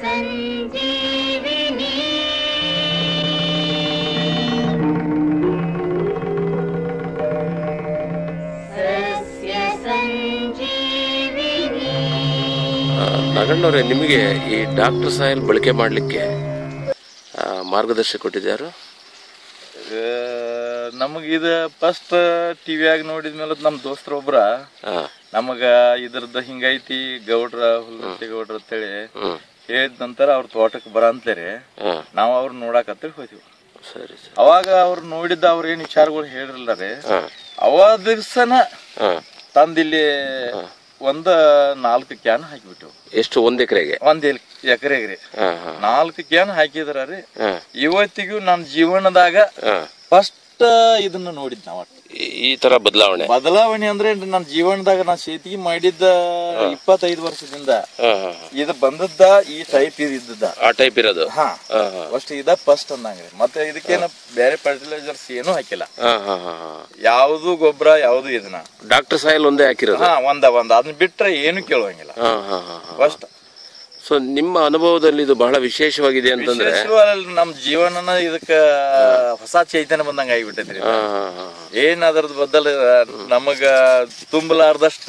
ಸಂಜೀವಿನಿ ಸಸ್ಯ ಸಂಜೀವಿನಿ. ನಾಗಣ್ಣವ್ರೆ, ನಿಮಗೆ ಈ ಡಾಕ್ಟರ್ ಸಾಯಿಲ್ ಬಳಕೆ ಮಾಡಲಿಕ್ಕೆ ಮಾರ್ಗದರ್ಶನ ಕೊಟ್ಟಿದ್ದಾರು? ನಮಗಿದ ಫಸ್ಟ್ ಟಿವಿಯಾಗ ನೋಡಿದ್ಮೇಲೆ ನಮ್ಮ ದೋಸ್ತರ ಒಬ್ರ ನಮಗ ಇದ್ರದ್ದು ಹಿಂಗೈತಿ ಗೌಡ್ರ ಹುಲ್ಲತ್ತಿ ಗೌಡ್ರ ಅಂತೇಳಿ ಹೇಳಿದ ನಂತರ ಅವ್ರ ತೋಟಕ್ಕೆ ಬರಂತೇರಿ ನಾವ್ ಅವ್ರ ನೋಡಾಕತ್ತೇಳಿ ಹೋಯ್ತಿವಿ. ಅವಾಗ ಅವ್ರು ನೋಡಿದ್ದ ಅವ್ರ ಏನ್ ವಿಚಾರಗಳು ಹೇಳಿರಲ್ಲಾರೆ ಅವ ದಿವ್ಸನ ತಂದಿಲ್ಲಿ ಒಂದ 4 ಕ್ಯಾನ್ ಹಾಕಿಬಿಟ್ಟು. ಎಷ್ಟು? 1 ಎಕರೆಗೆ? 1 ಎಕರೆಗೆ 4 ಕ್ಯಾನ್ ಹಾಕಿದ್ರಿ. ಇವತ್ತಿಗೂ ನನ್ನ ಜೀವನದಾಗ ಫಸ್ಟ್ ಇದನ್ನ ನೋಡಿದ್ ನಾವ ಈ ತರ ಬದಲಾವಣೆ ಅಂದ್ರೆ ನನ್ನ ಜೀವನದಾಗ ನಾ ಶೇತಿಗೆ ಮಾಡಿದ್ದ 25 ವರ್ಷದಿಂದ ಇದು ಬಂದದ್ದ ಈ ಟೈಪ್ ಇದ್ದದ. ಆ ಟೈಪ್ ಇರೋದು ಫಸ್ಟ್ ಇದ ಫಸ್ಟ್ ಅಂದಂಗ್ರಿ. ಮತ್ತೆ ಇದಕ್ಕೇನ ಬೇರೆ ಫರ್ಟಿಲೈಸರ್ಸ್ ಏನು ಹಾಕಿಲ್ಲ, ಯಾವ್ದು ಗೊಬ್ಬರ ಯಾವ್ದು ಇದನ್ನ ಡಾಕ್ಟರ್ ಸಾಯಿಲ್ ಒಂದೇ ಹಾಕಿರೋದು. ಒಂದ ಅದನ್ನ ಬಿಟ್ರೆ ಏನು ಕೇಳುವಂಗಿಲ್ಲ ಫಸ್ಟ್. ಸೊ ನಿಮ್ಮ ಅನುಭವದಲ್ಲಿ ಇದು ಬಹಳ ವಿಶೇಷವಾಗಿದೆ ಅಂತಂದ್ರೆ ನಮ್ ಜೀವನನ ಇದಕ್ಕ ಹೊಸ ಚೈತನ್ಯ ಬಂದಂಗ ಆಗಿಬಿಟ್ಟೈತ್ರಿ. ಏನ್ ಅದ್ರದ್ ಬದಲ್ ನಮಗ ತುಂಬಲಾರ್ದಷ್ಟ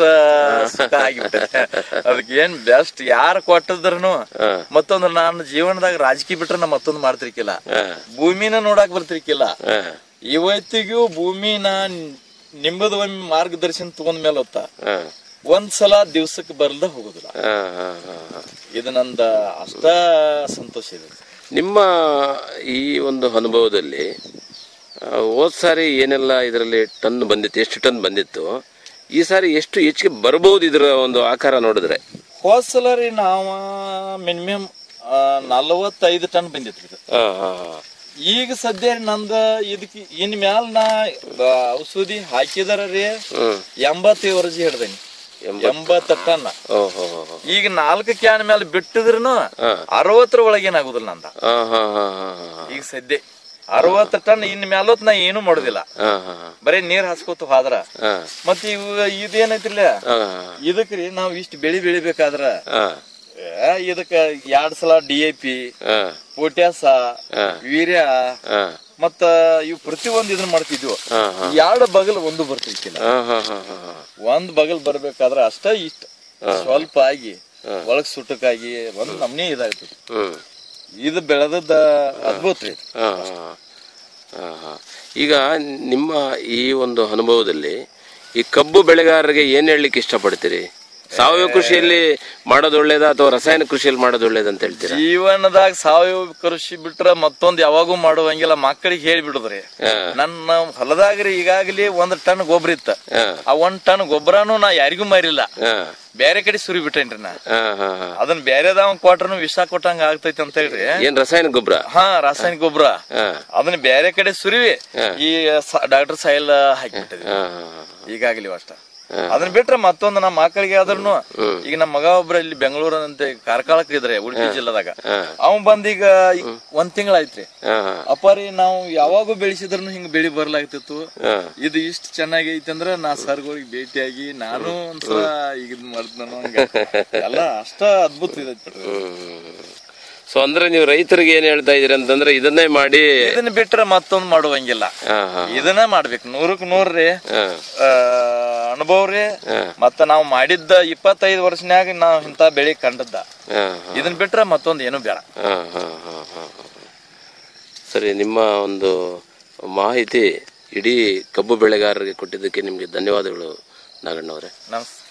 ಸುಖ ಆಗಿಬಿಟ್ಟೈತಿ. ಅದಕ್ಕೆ ಏನ್ ಬೆಸ್ಟ್ ಯಾರು ಕೊಟ್ಟದ್ರನು ಮತ್ತೊಂದು ನಾನು ಜೀವನದಾಗ ರಾಜಕೀಯ ಬಿಟ್ರೆ ನಾ ಮತ್ತೊಂದು ಮಾಡ್ತಿರ್ಕಿಲ್ಲ, ಭೂಮಿನ ನೋಡಾಕ್ ಬರ್ತಿರ್ಕಿಲ್ಲ. ಇವತ್ತಿಗೂ ಭೂಮಿನ ನಿಮ್ಮದ ಒಮ್ಮೆ ಮಾರ್ಗದರ್ಶನ ತಗೊಂಡ್ ಮೇಲೆ ಹೊತ್ತ ಒಂದ್ಸಲ ದಿವ್ಸಕ್ಕೆ ಬರ್ಲ್ದ ಹೋಗುದಿಲ್ಲ. ಇದು ನಂದ ಅಷ್ಟ ಸಂತೋಷ ಇದೆ. ನಿಮ್ಮ ಈ ಒಂದು ಅನುಭವದಲ್ಲಿ ಹೋದ್ ಸಾರಿ ಏನೆಲ್ಲ ಇದರಲ್ಲಿ ಟನ್ ಬಂದಿತ್ತು, ಎಷ್ಟು ಟನ್ ಬಂದಿತ್ತು, ಈ ಸಾರಿ ಎಷ್ಟು ಹೆಚ್ಚಿಗೆ ಬರಬಹುದು ಇದರ ಒಂದು ಆಕಾರ ನೋಡಿದ್ರೆ? ಹೋದ್ ಸಲ ರೀ ನಾವ ಮಿನಿಮಮ್ 45 ಟನ್ ಬಂದಿತ್ತು. ಈಗ ಸದ್ಯ ನಂದ ಇದಕ್ಕೆ ಇನ್ ಮ್ಯಾಲ ನಾ ಔಷಧಿ ಹಾಕಿದಾರ ರೀ 80 ವರ್ಷ ಹಿಡ್ದೇನಿ, 80 ಟನ್. ಈಗ 4 ಕ್ಯಾನ್ ಮೇಲೆ ಬಿಟ್ಟಿದ್ರುನು 60 ಒಳಗೇನಾಗುದಿಲ್ಲ ನಂದ. ಈಗ ಸದ್ಯ 60 ಟನ್ ಇನ್ ಮ್ಯಾಲತ್ ನಾ ಏನು ಮಾಡುದಿಲ್ಲ, ಬರೀ ನೀರ್ ಹಾಸ್ಕೋತ ಹೋದ್ರ. ಮತ್ ಇದೇನೈತಿಲ್ಲ ಇದಕ್ರಿ ನಾವ್ ಇಷ್ಟ ಬೆಳಿಬೇಕಾದ್ರ ಇದಕ್ಕ 2 ಸಲ DAP, ಪೊಟ್ಯಾಸ, ವೀರ್ಯ ಮತ್ತ ಇವ್ ಪ್ರತಿಯೊಂದು ಇದನ್ನ ಮಾಡ್ತಿದ್ವು. 2 ಬಗಲ್ ಒಂದು ಬರ್ತಿರ್ಕಿಲ್ಲ. 1 ಬಗಲ್ ಬರ್ಬೇಕಾದ್ರ ಅಷ್ಟ ಇಷ್ಟ ಸ್ವಲ್ಪ ಆಗಿ ಒಳಗ್ ಸುಟ್ಟಕ್ಕಾಗಿ ಒಂದ್ ನಮ್ನೆ ಇದಾಗ್ತದೆ. ಇದು ಬೆಳೆದದ್ದ ಅದ್ಭುತ ರೀ. ಈಗ ನಿಮ್ಮ ಈ ಒಂದು ಅನುಭವದಲ್ಲಿ ಈ ಕಬ್ಬು ಬೆಳೆಗಾರರಿಗೆ ಏನ್ ಹೇಳಲಿಕ್ಕೆ ಇಷ್ಟಪಡ್ತೀರಿ? ಸಾವಯವ ಕೃಷಿಯಲ್ಲಿ ಮಾಡೋದು ಒಳ್ಳೇದ ಅಥವಾ ರಾಸಾಯನಿಕ ಕೃಷಿಯಲ್ಲಿ ಮಾಡೋದು ಒಳ್ಳೇದ ಅಂತ ಹೇಳ್ತೀರಾ? ಜೀವನದಾಗ ಸಾವಯವ ಕೃಷಿ ಬಿಟ್ರ ಮತ್ತೊಂದ್ ಯಾವಾಗೂ ಮಾಡುವಂಗಿಲ್ಲ. ಮಕ್ಕಳಿಗೆ ಹೇಳಿಬಿಡುದ್ರಿ. ನನ್ನ ಹೊಲದಾಗ್ರಿ ಈಗಾಗ್ಲಿ 1 ಟನ್ ಗೊಬ್ಬರ ಇತ್ತ, ಆ 1 ಟನ್ ಗೊಬ್ಬರನು ನಾ ಯಾರಿಗೂ ಮಾರಿಲ್ಲ, ಬೇರೆ ಕಡೆ ಸುರಿ ಬಿಟ್ಟೇನ್ರಿ ನಾ. ಅದನ್ನ ಬೇರೆದವ ಕೊಟ್ರನು ವಿಷ ಕೊಟ್ಟಂಗ ಆಗ್ತೈತಿ ಅಂತ ಹೇಳ್ರಿ. ಏನ್ ರಾಸಾಯನಿಕ ಗೊಬ್ಬರ? ರಾಸಾಯನಿಕ ಗೊಬ್ಬರ ಅದನ್ನ ಬೇರೆ ಕಡೆ ಸುರಿವಿ ಈ ಡಾಕ್ಟರ್ ಸಾಯಿಲ್ ಹಾಕಿಬಿಟ್ಟಿದ್ವಿ ಈಗಾಗ್ಲಿ ಅಷ್ಟ. ಅದನ್ನ ಬಿಟ್ರೆ ಮತ್ತೊಂದು ನಮ್ಮ ಮಕ್ಕಳಿಗೆ ಆದ್ರೂ ಈಗ ನಮ್ಮ ಮಗ ಒಬ್ರ ಇಲ್ಲಿ ಬೆಂಗಳೂರಂತೆ ಕಾರ್ಕಳಕ್ ಇದ್ರೆ ಉಡುಪಿ ಜಿಲ್ಲಾದಾಗ ಅವ್ ಬಂದೀಗ 1 ತಿಂಗಳಾಯ್ತ್ರಿ. ಅಪ್ಪಾರಿ ನಾವು ಯಾವಾಗೂ ಬೆಳೆಸಿದ್ರು ಹಿಂಗ್ ಬೆಳಿ ಬರ್ಲಾಗ್ತಿತ್ತು, ಇದು ಇಷ್ಟ ಚೆನ್ನಾಗಿ ಐತಿ ಅಂದ್ರ ನಾ ಸರ್ಗಳಿಗೆ ಭೇಟಿಯಾಗಿ ನಾನು ಒಂದ್ಸಲ ಈಗ ಮಾಡ್ತಾನ ಎಲ್ಲ ಅಷ್ಟ ಅದ್ಭುತ ಇದೈತಿ. ಸೊ ಅಂದ್ರೆ ನೀವು ರೈತರಿಗೆ ಏನ್ ಹೇಳ್ತಾ ಇದೀರಿ ಅಂತಂದ್ರೆ ಇದನ್ನೇ ಮಾಡಿ, ಇದನ್ನ ಬಿಟ್ರೆ ಮತ್ತೊಂದ್ ಮಾಡುವಂಗಿಲ್ಲ, ಇದನ್ನ ಮಾಡ್ಬೇಕು. 100ಕ್ಕೆ 100 ರೀ ಅನುಭವ ರೀ. ಮತ್ತ ನಾವ್ ಮಾಡಿದ್ದ 25 ವರ್ಷನ್ಯಾಗ ನಾವ್ ಇಂತ ಬೆಳಿ ಕಂಡದ್ದ. ಇದನ್ನ ಬಿಟ್ರೆ ಮತ್ತೊಂದ್ ಏನು ಬೇಡ. ಸರಿ, ನಿಮ್ಮ ಒಂದು ಮಾಹಿತಿ ಇಡೀ ಕಬ್ಬು ಬೆಳೆಗಾರರಿಗೆ ಕೊಟ್ಟಿದ್ದಕ್ಕೆ ನಿಮ್ಗೆ ಧನ್ಯವಾದಗಳು ನಾಗಣ್ಣವ್ರೆ. ನಮಸ್ತೆ.